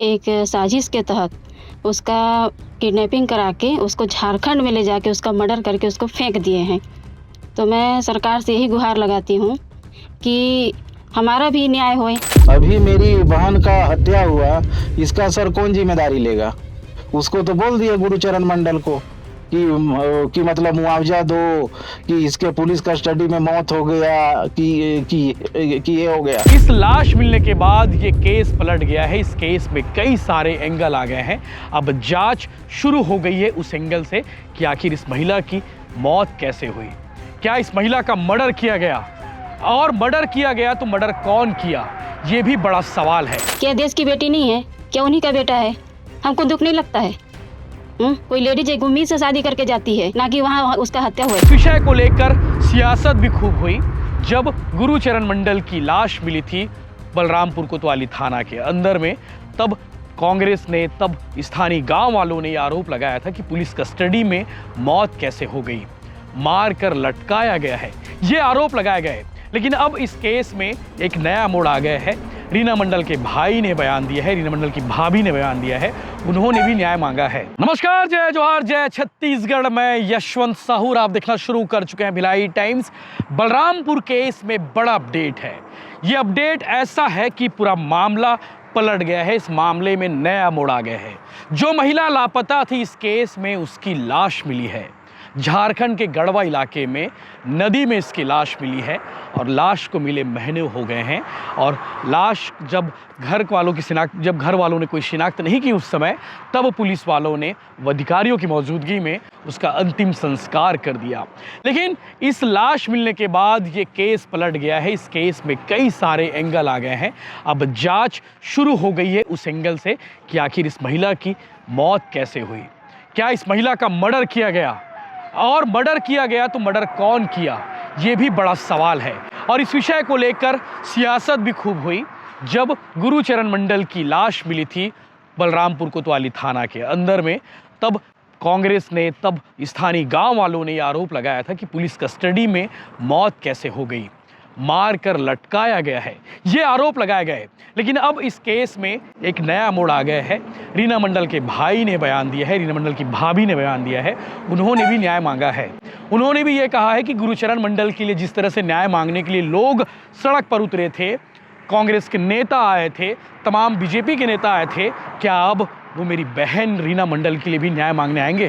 एक साजिश के तहत उसका किडनैपिंग करा के उसको झारखंड में ले जाके उसका मर्डर करके उसको फेंक दिए हैं। तो मैं सरकार से यही गुहार लगाती हूँ कि हमारा भी न्याय होए। अभी मेरी बहन का हत्या हुआ, इसका सर कौन जिम्मेदारी लेगा? उसको तो बोल दिया गुरुचरण मंडल को कि मतलब मुआवजा दो, कि इसके पुलिस कस्टडी में मौत हो गया, कि ये हो गया। इस लाश मिलने के बाद ये केस पलट गया है। इस केस में कई सारे एंगल आ गए हैं। अब जांच शुरू हो गई है उस एंगल से कि आखिर इस महिला की मौत कैसे हुई, क्या इस महिला का मर्डर किया गया, और मर्डर किया गया तो मर्डर कौन किया, ये भी बड़ा सवाल है। क्या देश की बेटी नहीं है? क्या उन्हीं का बेटा है? हमको दुख नहीं लगता है? कोई लेडीज एक उम्मीद से शादी करके जाती है, ना कि वहाँ उसका हत्या हुआ। इस विषय को लेकर सियासत भी खूब हुई। जब गुरुचरण मंडल की लाश मिली थी बलरामपुर कोतवाली थाना के अंदर में, तब कांग्रेस ने, तब स्थानीय गांव वालों ने यह आरोप लगाया था कि पुलिस कस्टडी में मौत कैसे हो गई, मार कर लटकाया गया है, ये आरोप लगाए गए। लेकिन अब इस केस में एक नया मोड़ आ गया है। रीना मंडल के भाई ने बयान दिया है, रीना मंडल की भाभी ने बयान दिया है, उन्होंने भी न्याय मांगा है। नमस्कार, जय जोहार, जय छत्तीसगढ़। मैं यशवंत साहूर, आप देखना शुरू कर चुके हैं भिलाई टाइम्स। बलरामपुर केस में बड़ा अपडेट है। ये अपडेट ऐसा है कि पूरा मामला पलट गया है। इस मामले में नया मोड़ आ गया है। जो महिला लापता थी इस केस में, उसकी लाश मिली है। झारखंड के गढ़वा इलाके में नदी में इसकी लाश मिली है, और लाश को मिले महीने हो गए हैं। और लाश जब घर वालों ने कोई शिनाख्त नहीं की उस समय, तब पुलिस वालों ने अधिकारियों की मौजूदगी में उसका अंतिम संस्कार कर दिया। लेकिन इस लाश मिलने के बाद ये केस पलट गया है। इस केस में कई सारे एंगल आ गए हैं। अब जांच शुरू हो गई है उस एंगल से कि आखिर इस महिला की मौत कैसे हुई, क्या इस महिला का मर्डर किया गया, और मर्डर किया गया तो मर्डर कौन किया, ये भी बड़ा सवाल है। और इस विषय को लेकर सियासत भी खूब हुई। जब गुरुचरण मंडल की लाश मिली थी बलरामपुर कोतवाली थाना के अंदर में, तब कांग्रेस ने, तब स्थानीय गांव वालों ने यह आरोप लगाया था कि पुलिस कस्टडी में मौत कैसे हो गई, मार कर लटकाया गया है, ये आरोप लगाए गए। लेकिन अब इस केस में एक नया मोड़ आ गया है। रीना मंडल के भाई ने बयान दिया है, रीना मंडल की भाभी ने बयान दिया है, उन्होंने भी न्याय मांगा है। उन्होंने भी ये कहा है कि गुरुचरण मंडल के लिए जिस तरह से न्याय मांगने के लिए लोग सड़क पर उतरे थे, कांग्रेस के नेता आए थे, तमाम बीजेपी के नेता आए थे, क्या अब वो मेरी बहन रीना मंडल के लिए भी न्याय मांगने आएंगे?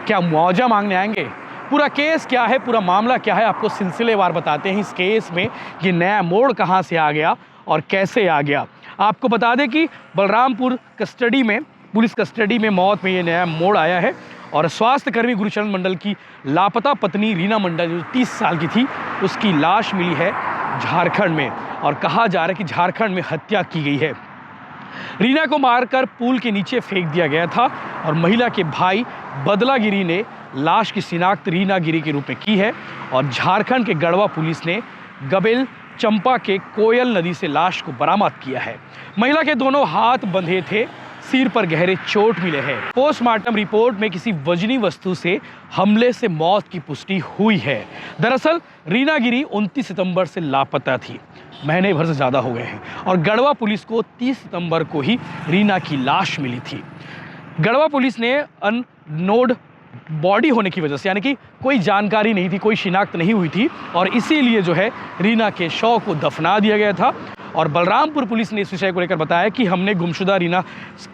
क्या मुआवजा मांगने आएंगे? पूरा केस क्या है, पूरा मामला क्या है, आपको सिलसिलेवार बताते हैं। इस केस में ये नया मोड़ कहां से आ गया और कैसे आ गया। आपको बता दें कि बलरामपुर कस्टडी में, पुलिस कस्टडी में मौत में ये नया मोड़ आया है। और स्वास्थ्यकर्मी गुरुचरण मंडल की लापता पत्नी रीना मंडल, जो 30 साल की थी, उसकी लाश मिली है झारखंड में, और कहा जा रहा है कि झारखंड में हत्या की गई है। रीना को मारकर पुल के नीचे फेंक दिया गया था, और महिला के भाई बदला गिरी ने लाश की शिनाख्त रीना गिरी के रूप में की है। और झारखंड के गढ़वा पुलिस ने गबेल चंपा के कोयल नदी से लाश को बरामद किया है। महिला के दोनों हाथ बंधे थे, सिर पर गहरे चोट मिले हैं। पोस्टमार्टम रिपोर्ट में किसी वजनी वस्तु से हमले से मौत की पुष्टि हुई है। दरअसल रीना गिरी 29 सितंबर से लापता थी, महीने भर से ज़्यादा हो गए हैं, और गढ़वा पुलिस को 30 सितंबर को ही रीना की लाश मिली थी। गढ़वा पुलिस ने अननोड बॉडी होने की वजह से, यानी कि कोई जानकारी नहीं थी, कोई शिनाख्त नहीं हुई थी, और इसीलिए जो है रीना के शव को दफना दिया गया था। और बलरामपुर पुलिस ने इस विषय को लेकर बताया कि हमने गुमशुदा रीना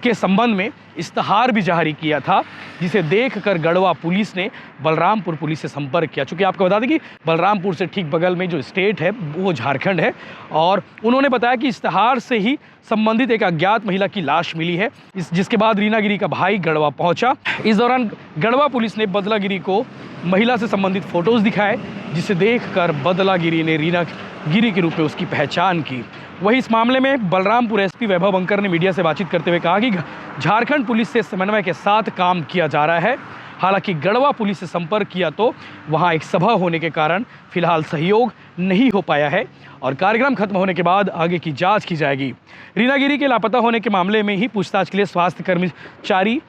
के संबंध में इश्तहार भी जारी किया था, जिसे देखकर गढ़वा पुलिस ने बलरामपुर पुलिस से संपर्क किया। चूँकि आपको बता दें कि बलरामपुर से ठीक बगल में जो स्टेट है वो झारखंड है, और उन्होंने बताया कि इश्तहार से ही संबंधित एक अज्ञात महिला की लाश मिली है, जिसके बाद रीना गिरी का भाई गढ़वा पहुंचा। इस दौरान गढ़वा पुलिस ने बदला गिरी को महिला से संबंधित फोटोज दिखाए, जिसे देखकर बदला गिरी ने रीना गिरी के रूप में उसकी पहचान की। वहीं इस मामले में बलरामपुर एसपी वैभव बंकर ने मीडिया से बातचीत करते हुए कहा कि झारखंड पुलिस से समन्वय के साथ काम किया जा रहा है। हालांकि गढ़वा पुलिस से संपर्क किया तो वहां एक सभा होने के कारण फिलहाल सहयोग नहीं हो पाया है, और कार्यक्रम खत्म होने के बाद आगे की जांच की जाएगी। रीना गिरी के लापता होने के मामले में ही पूछताछ के लिए स्वास्थ्य कर्मचारी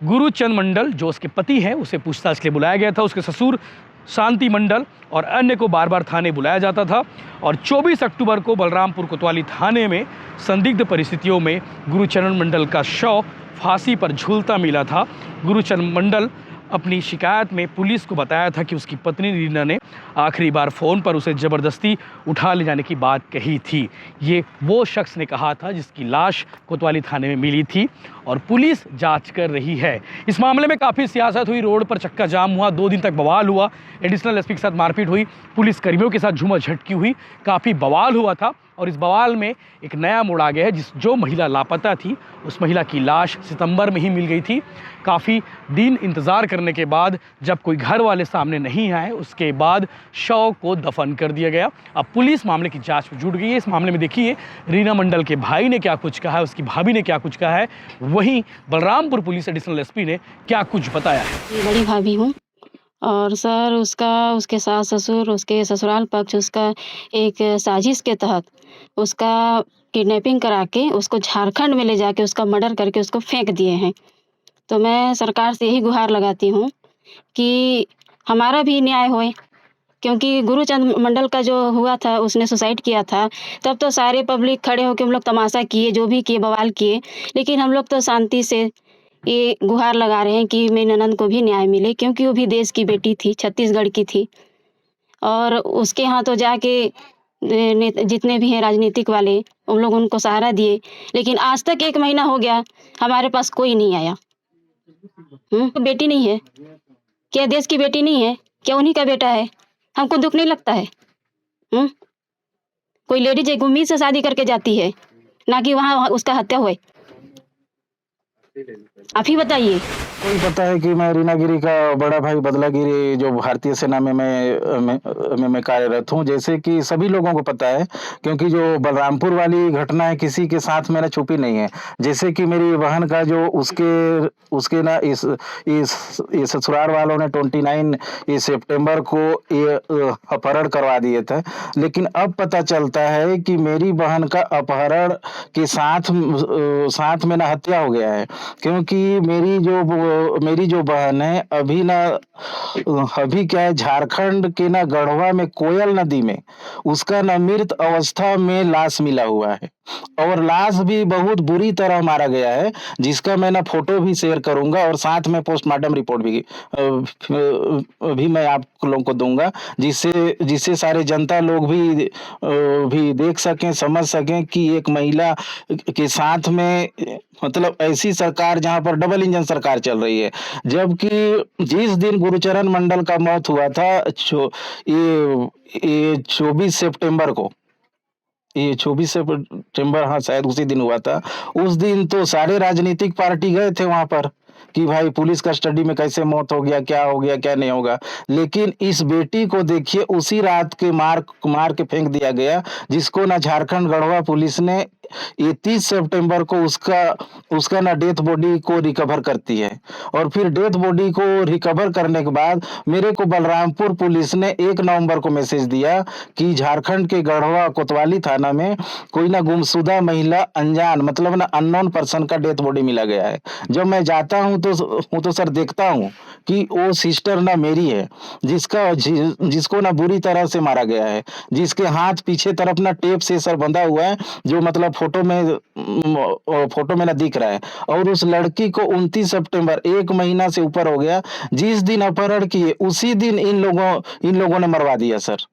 गुरुचंद मंडल, जो उसके पति हैं, उसे पूछताछ के लिए बुलाया गया था। उसके ससुर शांति मंडल और अन्य को बार बार थाने बुलाया जाता था और 24 अक्टूबर को बलरामपुर कोतवाली थाने में संदिग्ध परिस्थितियों में गुरुचरण मंडल का शव फांसी पर झूलता मिला था। गुरुचरण मंडल अपनी शिकायत में पुलिस को बताया था कि उसकी पत्नी रीना ने आखिरी बार फ़ोन पर उसे ज़बरदस्ती उठा ले जाने की बात कही थी। ये वो शख्स ने कहा था जिसकी लाश कोतवाली थाने में मिली थी और पुलिस जांच कर रही है। इस मामले में काफ़ी सियासत हुई, रोड पर चक्का जाम हुआ, 2 दिन तक बवाल हुआ, एडिशनल एसपी के साथ मारपीट हुई, पुलिस कर्मियों के साथ झूमाझटकी हुई, काफ़ी बवाल हुआ था और इस बवाल में एक नया मोड़ आ गया है। जो महिला लापता थी उस महिला की लाश सितंबर में ही मिल गई थी। काफ़ी दिन इंतज़ार करने के बाद जब कोई घर वाले सामने नहीं आए उसके बाद शव को दफन कर दिया गया। अब पुलिस मामले की जांच में जुट गई है। इस मामले में देखिए रीना मंडल के भाई ने क्या कुछ कहा है, उसकी भाभी ने क्या कुछ कहा है, वहीं बलरामपुर पुलिस एडिशनल एसपी ने क्या कुछ बताया है। बड़ी भाभी हूँ और सर उसके सास ससुर, उसके ससुराल पक्ष उसका एक साजिश के तहत उसका किडनैपिंग करा के उसको झारखंड में ले जाके उसका मर्डर करके उसको फेंक दिए हैं। तो मैं सरकार से यही गुहार लगाती हूँ कि हमारा भी न्याय होए, क्योंकि गुरुचंद मंडल का जो हुआ था, उसने सुसाइड किया था, तब तो सारे पब्लिक खड़े होकर हम लोग तमाशा किए, जो भी किए, बवाल किए, लेकिन हम लोग तो शांति से ये गुहार लगा रहे हैं कि मेरी ननद को भी न्याय मिले, क्योंकि वो भी देश की बेटी थी, छत्तीसगढ़ की थी। और उसके यहाँ तो जाके जितने भी हैं राजनीतिक वाले, उन लोग उनको सहारा दिए, लेकिन आज तक 1 महीना हो गया हमारे पास कोई नहीं आया। बेटी नहीं है क्या? देश की बेटी नहीं है क्या? उन्हीं का बेटा है। हमको दुख नहीं लगता है? कोई लेडीज एक उम्मीद से शादी करके जाती है, ना कि वहाँ उसका हत्या हुए। आप ही बताइए। कोई पता है कि मैं रीना गिरी का बड़ा भाई बदला गिरी, जो भारतीय सेना में मैं कार्यरत हूँ। जैसे कि सभी लोगों को पता है, क्योंकि जो बलरामपुर वाली घटना है किसी के साथ मेरा छुपी नहीं है। जैसे कि मेरी बहन का जो उसके ना इस ससुराल वालों ने 29 सितंबर को ये अपहरण करवा दिए थे, लेकिन अब पता चलता है कि मेरी बहन का अपहरण के साथ में ना हत्या हो गया है। क्योंकि मेरी जो बहन है अभी क्या है, झारखंड के ना गढ़वा में कोयल नदी में उसका ना मृत अवस्था में लाश मिला हुआ है और लाश भी बहुत बुरी तरह मारा गया है, जिसका मैं ना फोटो भी शेयर करूंगा और साथ में पोस्टमार्टम रिपोर्ट भी मैं आप लोगों को दूंगा, जिससे सारे जनता लोग भी देख सकें, समझ सकें कि एक महिला के साथ में मतलब ऐसी सरकार जहां पर डबल इंजन सरकार चल रही है। जबकि जिस दिन गुरुचरण मंडल का मौत हुआ था ये 24 सितंबर को, ये 24 सितंबर, हाँ शायद उसी दिन हुआ था। उस दिन तो सारे राजनीतिक पार्टी गए थे वहां पर कि भाई पुलिस कस्टडी में कैसे मौत हो गया, क्या हो गया, क्या नहीं होगा। लेकिन इस बेटी को देखिए उसी रात के मार के फेंक दिया गया, जिसको ना झारखंड गढ़वा पुलिस ने 30 सितंबर को उसका ना डेथ बॉडी को रिकवर करती है। और फिर डेथ बॉडी को रिकवर करने के बाद मेरे को बलरामपुर पुलिस ने 1 नवंबर को मैसेज दिया कि झारखंड के गढ़वा कोतवाली थाना में कोई ना गुमशुदा महिला, अनजान मतलब ना अननोन पर्सन का डेथ बॉडी मिला गया है। जब मैं जाता हूं तो सर देखता हूं कि वो सिस्टर ना मेरी है, जिसको ना बुरी तरह से मारा गया है, जिसके हाथ पीछे तरफ ना टेप से सर बंधा हुआ है, जो मतलब फोटो में ना दिख रहा है। और उस लड़की को 29 सितंबर, 1 महीना से ऊपर हो गया, जिस दिन अपहरण किए उसी दिन इन लोगों ने मरवा दिया सर।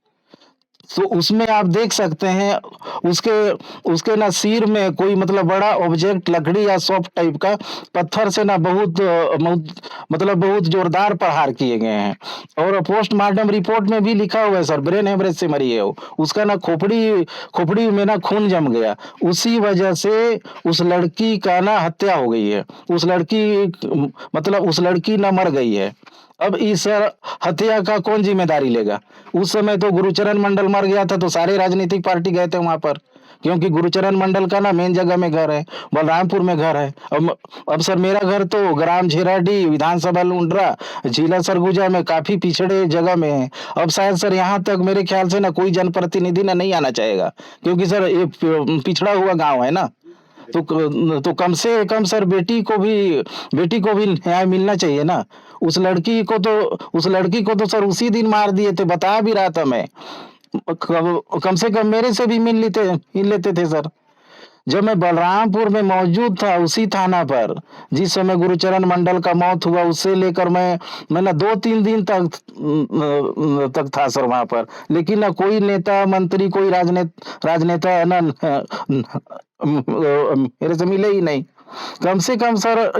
तो उसमें आप देख सकते हैं उसके ना सिर में कोई मतलब बड़ा ऑब्जेक्ट, लकड़ी या सॉफ्ट टाइप का पत्थर से ना बहुत जोरदार प्रहार किए गए हैं। और पोस्टमार्टम रिपोर्ट में भी लिखा हुआ है सर, ब्रेन हेमरेज से मरी है वो। उसका ना खोपड़ी में ना खून जम गया, उसी वजह से उस लड़की का ना हत्या हो गई है। उस लड़की ना मर गई है। अब इस हत्या का कौन जिम्मेदारी लेगा? उस समय तो गुरुचरण मंडल मर गया था तो सारे राजनीतिक पार्टी गए थे वहां पर, क्योंकि गुरुचरण मंडल का ना मेन जगह में घर है, बलरामपुर में घर है। अब सर मेरा घर तो ग्राम झेराडी, विधानसभा लुंड्रा, जिला सरगुजा में काफी पिछड़े जगह में है। अब शायद सर यहाँ तक मेरे ख्याल से ना कोई जनप्रतिनिधि ना नहीं आना चाहेगा, क्योंकि सर ये पिछड़ा हुआ गाँव है ना। तो कम से कम सर बेटी को भी न्याय मिलना चाहिए ना। उस लड़की को तो सर उसी दिन मार दिए थे, बता भी रहा था मैं। कम से कम मेरे से भी मिल लेते थे सर। जब मैं बलरामपुर में मौजूद था उसी थाना पर, जिस समय गुरुचरण मंडल का मौत हुआ, उससे लेकर मैं ना 2-3 दिन तक था सर वहां पर। लेकिन ना कोई नेता मंत्री, कोई राजनेता ना मेरे से मिले ही नहीं। कम से कम सर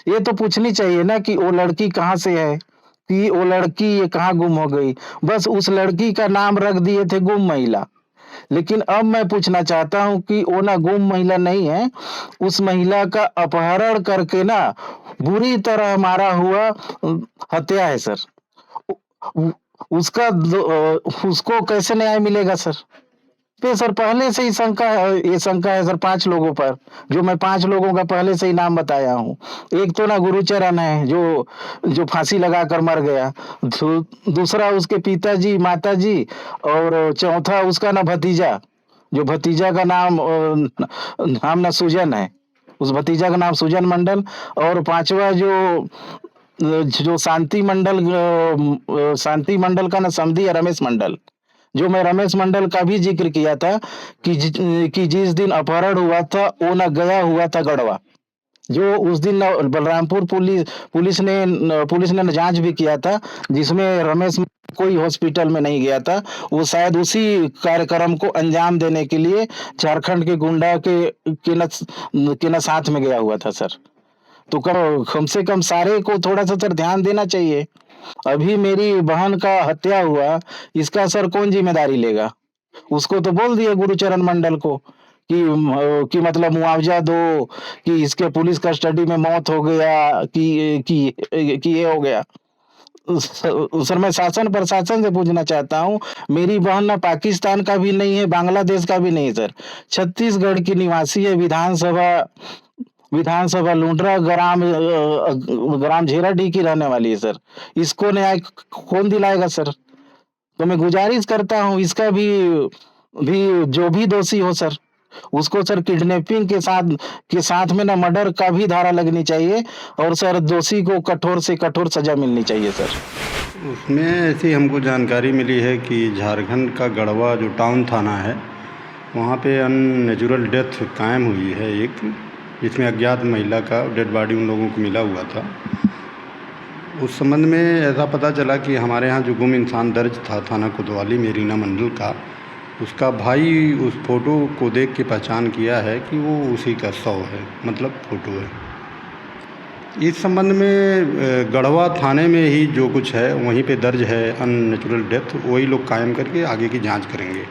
ये तो पूछनी चाहिए ना कि वो लड़की कहाँ से है, कि वो लड़की ये कहाँ गुम हो गई। बस उस लड़की का नाम रख दिए थे गुम महिला। लेकिन अब मैं पूछना चाहता हूं कि वो ना गुम महिला नहीं है, उस महिला का अपहरण करके ना बुरी तरह मारा हुआ हत्या है सर। उसको कैसे न्याय मिलेगा सर? पे सर पहले से ही ये शंका है सर 5 लोगों पर, जो मैं 5 लोगों का पहले से ही नाम बताया हूँ। एक तो ना गुरुचरण है जो फांसी लगाकर मर गया, दूसरा उसके पिताजी, माताजी, और चौथा उसका ना भतीजा, जो भतीजा का नाम ना सुजन है, उस भतीजा का नाम सुजन मंडल, और 5वां जो शांति मंडल का ना समधी है रमेश मंडल। जो मैं रमेश मंडल का भी जिक्र किया था कि जिस दिन अपहरण हुआ था वो ना गया हुआ था गढ़वा। जो उस दिन बलरामपुर पुलिस ने जांच भी किया था, जिसमें रमेश कोई हॉस्पिटल में नहीं गया था। वो शायद उसी कार्यक्रम को अंजाम देने के लिए झारखंड के गुंडा के न साथ में गया हुआ था सर। तो कम से कम सारे को थोड़ा सा सर ध्यान देना चाहिए। अभी मेरी बहन का हत्या हुआ, इसका सर कौन जिम्मेदारी लेगा? उसको तो बोल दिए गुरुचरण मंडल को कि मतलब मुआवजा दो, कि इसके पुलिस कस्टडी में मौत हो गया, कि ये हो गया। सर मैं शासन प्रशासन से पूछना चाहता हूँ, मेरी बहन ना पाकिस्तान का भी नहीं है, बांग्लादेश का भी नहीं सर, छत्तीसगढ़ की निवासी है, विधानसभा लुंड्रा ग्राम झेराडीह की रहने वाली है सर। इसको न्याय कौन दिलाएगा सर? तो मैं गुजारिश करता हूँ, इसका भी जो भी दोषी हो सर, उसको सर किडनैपिंग के साथ में ना मर्डर का भी धारा लगनी चाहिए, और सर दोषी को कठोर से कठोर सजा मिलनी चाहिए सर। उसमें ऐसी हमको जानकारी मिली है कि झारखंड का गढ़वा जो टाउन थाना है, वहाँ पे अननेचुरल डेथ कायम हुई है एक, जिसमें अज्ञात महिला का डेड बॉडी उन लोगों को मिला हुआ था। उस संबंध में ऐसा पता चला कि हमारे यहाँ जो गुम इंसान दर्ज था थाना कोतवाली में रीना मंडल का, उसका भाई उस फ़ोटो को देख के पहचान किया है कि वो उसी का शव है, मतलब फ़ोटो है। इस संबंध में गढ़वा थाने में ही जो कुछ है वहीं पे दर्ज है अननेचुरल डेथ, वही लोग कायम करके आगे की जांच करेंगे।